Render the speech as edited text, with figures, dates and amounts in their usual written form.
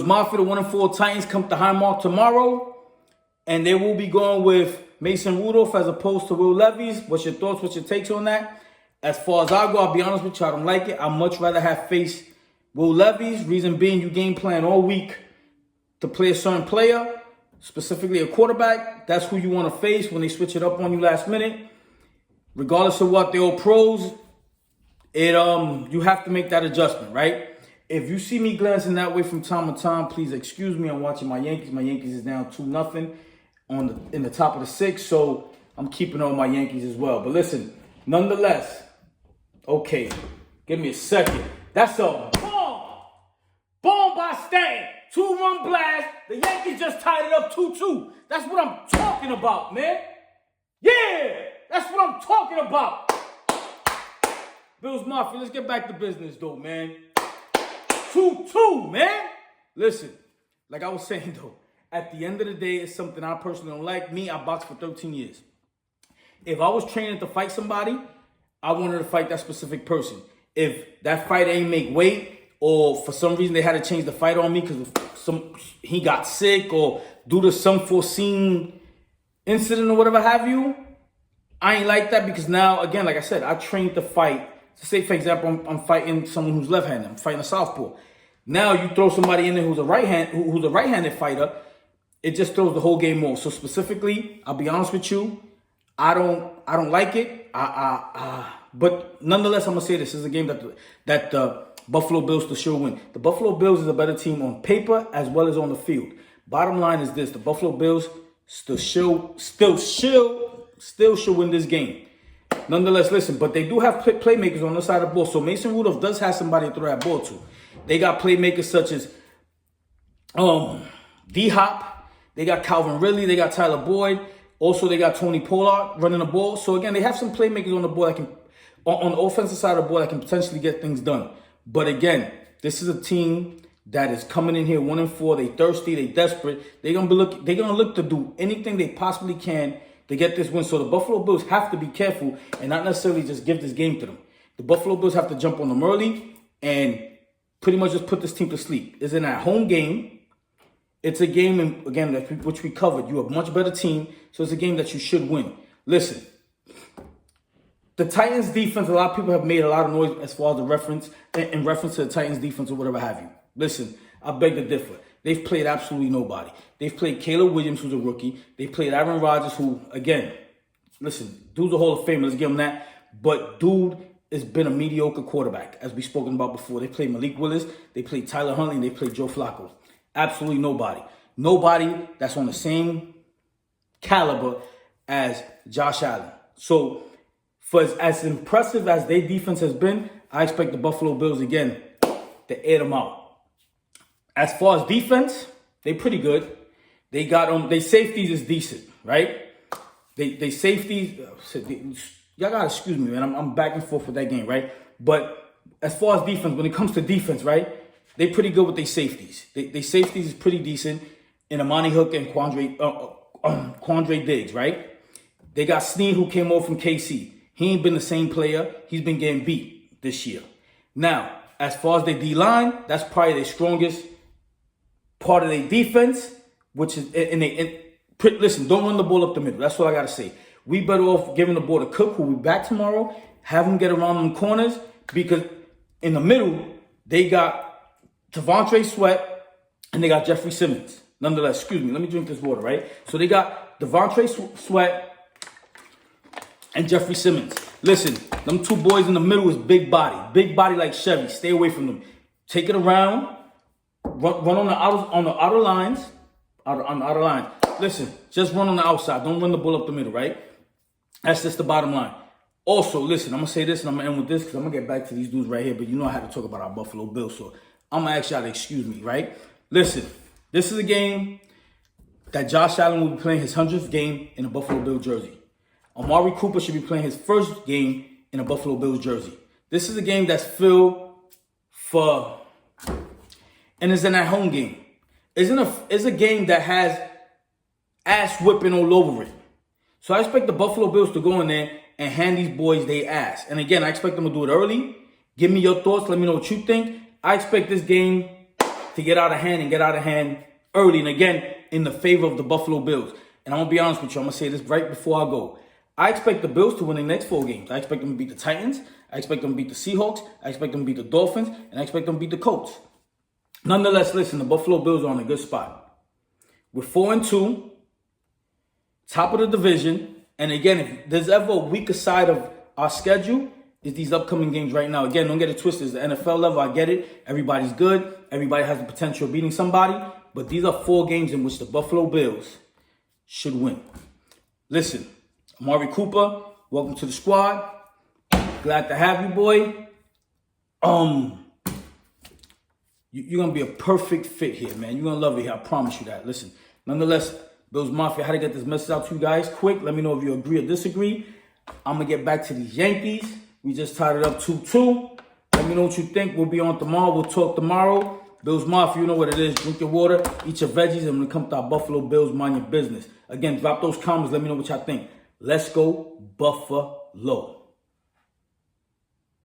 Mafia, the 1-4 Titans, come to Highmark tomorrow, and they will be going with Mason Rudolph as opposed to Will Levis. What's your thoughts? What's your takes on that? As far as I go, I'll be honest with you, I don't like it. I'd much rather have faced Will Levis. Reason being, you game plan all week to play a certain player, specifically a quarterback. That's who you want to face when they switch it up on you last minute. Regardless of what, they're all pros. You have to make that adjustment, right? If you see me glancing that way from time to time, please excuse me. I'm watching my Yankees. My Yankees is down 2-0 in the top of the sixth, so I'm keeping on my Yankees as well. But listen, nonetheless, okay, give me a second. That's a bomb. Bomb by Stan. 2-run blast. The Yankees just tied it up 2-2. That's what I'm talking about, man. Yeah, that's what I'm talking about. Bills Mafia, let's get back to business, though, man. 2-2, man. Listen, like I was saying, though, at the end of the day, it's something I personally don't like. Me, I boxed for 13 years. If I was training to fight somebody, I wanted to fight that specific person. If that fight ain't make weight, or for some reason they had to change the fight on me because he got sick or due to some foreseen incident or whatever have you, I ain't like that, because now, again, like I said, I trained to fight. So say, for example, I'm fighting someone who's left-handed. I'm fighting a southpaw. Now you throw somebody in there who's a right-handed fighter, it just throws the whole game off. So specifically, I'll be honest with you, I don't like it. But nonetheless, I'm gonna say this is a game that the Buffalo Bills still win. The Buffalo Bills is a better team on paper as well as on the field. Bottom line is this: the Buffalo Bills still should win this game. Nonetheless, listen, but they do have playmakers on the side of the ball. So Mason Rudolph does have somebody to throw that ball to. They got playmakers such as D-Hop. They got Calvin Ridley. They got Tyler Boyd. Also, they got Tony Pollard running the ball. So again, they have some playmakers on the ball that can, on the offensive side of the ball, that can potentially get things done. But again, this is a team that is coming in here 1-4. They thirsty. They desperate. They're gonna look to do anything they possibly can to get this win. So the Buffalo Bills have to be careful and not necessarily just give this game to them. The Buffalo Bills have to jump on them early and pretty much just put this team to sleep. It's an at-home game. It's a game, again, which we covered. You're a much better team, so it's a game that you should win. Listen, the Titans defense, a lot of people have made a lot of noise as far as the reference to the Titans defense or whatever have you. Listen, I beg to differ. They've played absolutely nobody. They've played Caleb Williams, who's a rookie. They played Aaron Rodgers, who, again, listen, dude's a Hall of Famer. Let's give him that. But dude has been a mediocre quarterback, as we've spoken about before. They played Malik Willis. They played Tyler Huntley. And they played Joe Flacco. Absolutely nobody. Nobody that's on the same caliber as Josh Allen. So, for as impressive as their defense has been, I expect the Buffalo Bills, again, to air them out. As far as defense, they pretty good. They got they safeties is decent, right? They safeties. Y'all gotta excuse me, man. I'm back and forth with that game, right? But as far as defense, when it comes to defense, right, they pretty good with their safeties. They safeties is pretty decent in Amani Hook and Quandre Diggs, right? They got Snead, who came over from KC. He ain't been the same player. He's been getting beat this year. Now, as far as their D-line, that's probably their strongest part of their defense, which is, listen, don't run the ball up the middle. That's what I got to say. We better off giving the ball to Cook, who will be back tomorrow, have him get around them corners, because in the middle, they got Devontae Sweat and they got Jeffrey Simmons. Nonetheless, excuse me, let me drink this water, right? So they got Devontae Sweat and Jeffrey Simmons. Listen, them two boys in the middle is big body like Chevy. Stay away from them. Take it around. Run on the outer lines. On the outer line. Listen, just run on the outside. Don't run the ball up the middle, right? That's just the bottom line. Also, listen, I'm going to say this and I'm going to end with this because I'm going to get back to these dudes right here. But you know I had to talk about our Buffalo Bills. So I'm going to ask y'all to excuse me, right? Listen, this is a game that Josh Allen will be playing his 100th game in a Buffalo Bills jersey. Amari Cooper should be playing his first game in a Buffalo Bills jersey. This is a game that's filled for, and it's an at-home game. It's a game that has ass whipping all over it. So I expect the Buffalo Bills to go in there and hand these boys their ass. And again, I expect them to do it early. Give me your thoughts. Let me know what you think. I expect this game to get out of hand and get out of hand early. And again, in the favor of the Buffalo Bills. And I'm going to be honest with you. I'm going to say this right before I go. I expect the Bills to win the next 4 games. I expect them to beat the Titans. I expect them to beat the Seahawks. I expect them to beat the Dolphins. And I expect them to beat the Colts. Nonetheless, listen, the Buffalo Bills are on a good spot. We're 4-2, top of the division. And again, if there's ever a weaker side of our schedule, it's these upcoming games right now. Again, don't get it twisted. It's the NFL level. I get it. Everybody's good. Everybody has the potential of beating somebody. But these are 4 games in which the Buffalo Bills should win. Listen, Amari Cooper, welcome to the squad. Glad to have you, boy. You're going to be a perfect fit here, man. You're going to love it here. I promise you that. Listen, nonetheless, Bills Mafia, how to get this message out to you guys quick. Let me know if you agree or disagree. I'm going to get back to these Yankees. We just tied it up 2-2. Let me know what you think. We'll be on tomorrow. We'll talk tomorrow. Bills Mafia, you know what it is. Drink your water, eat your veggies, and when it comes to our Buffalo Bills, mind your business. Again, drop those comments. Let me know what y'all think. Let's go Buffalo.